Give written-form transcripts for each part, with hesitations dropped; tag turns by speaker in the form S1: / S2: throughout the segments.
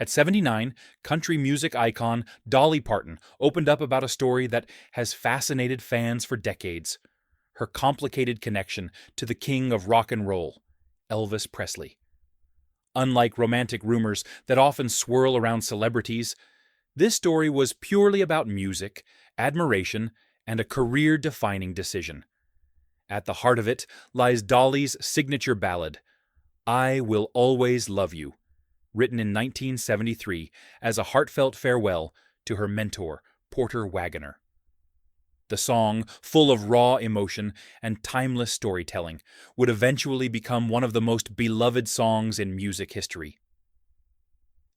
S1: At 79, country music icon Dolly Parton opened up about a story that has fascinated fans for decades: her complicated connection to the king of rock and roll, Elvis Presley. Unlike romantic rumors that often swirl around celebrities, this story was purely about music, admiration, and a career-defining decision. At the heart of it lies Dolly's signature ballad, "I Will Always Love You," written in 1973 as a heartfelt farewell to her mentor, Porter Wagoner. The song, full of raw emotion and timeless storytelling, would eventually become one of the most beloved songs in music history.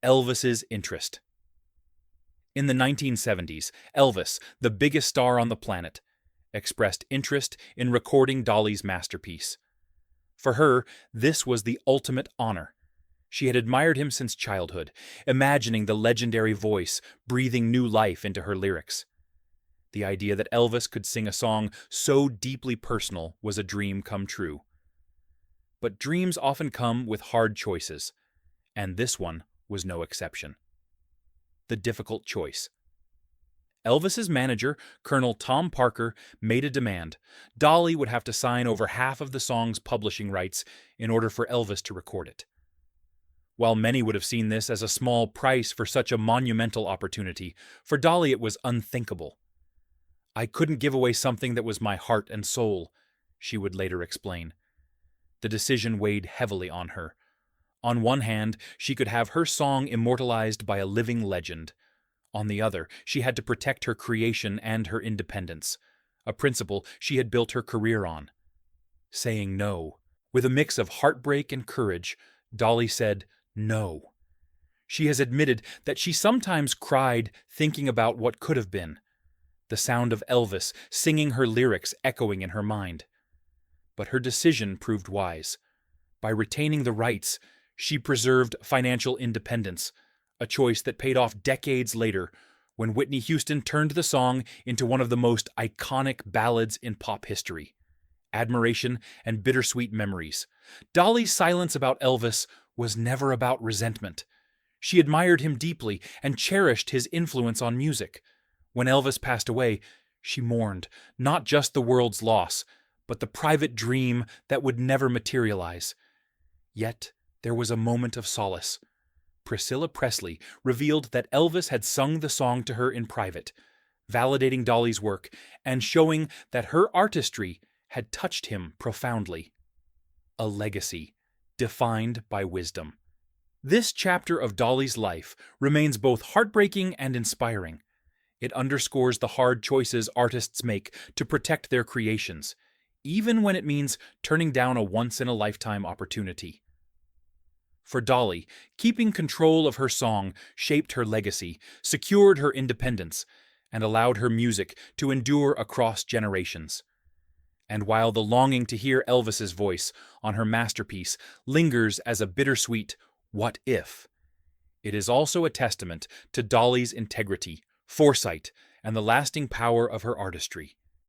S1: Elvis's interest. In the 1970s, Elvis, the biggest star on the planet, expressed interest in recording Dolly's masterpiece. For her, this was the ultimate honor. She had admired him since childhood, imagining the legendary voice breathing new life into her lyrics. The idea that Elvis could sing a song so deeply personal was a dream come true. But dreams often come with hard choices, and this one was no exception. The difficult choice. Elvis's manager, Colonel Tom Parker, made a demand. Dolly would have to sign over half of the song's publishing rights in order for Elvis to record it. While many would have seen this as a small price for such a monumental opportunity, for Dolly it was unthinkable. "I couldn't give away something that was my heart and soul," she would later explain. The decision weighed heavily on her. On one hand, she could have her song immortalized by a living legend. On the other, she had to protect her creation and her independence, a principle she had built her career on. Saying no. With a mix of heartbreak and courage, Dolly said no. She has admitted that she sometimes cried thinking about what could have been, the sound of Elvis singing her lyrics echoing in her mind. But her decision proved wise. By retaining the rights, she preserved financial independence, a choice that paid off decades later when Whitney Houston turned the song into one of the most iconic ballads in pop history. Admiration and bittersweet memories. Dolly's silence about Elvis was never about resentment. She admired him deeply and cherished his influence on music. When Elvis passed away, she mourned not just the world's loss, but the private dream that would never materialize. Yet, there was a moment of solace. Priscilla Presley revealed that Elvis had sung the song to her in private, validating Dolly's work and showing that her artistry had touched him profoundly. A legacy defined by wisdom. This chapter of Dolly's life remains both heartbreaking and inspiring. It underscores the hard choices artists make to protect their creations, even when it means turning down a once-in-a-lifetime opportunity. For Dolly, keeping control of her song shaped her legacy, secured her independence, and allowed her music to endure across generations. And while the longing to hear Elvis's voice on her masterpiece lingers as a bittersweet "what if," it is also a testament to Dolly's integrity, foresight, and the lasting power of her artistry.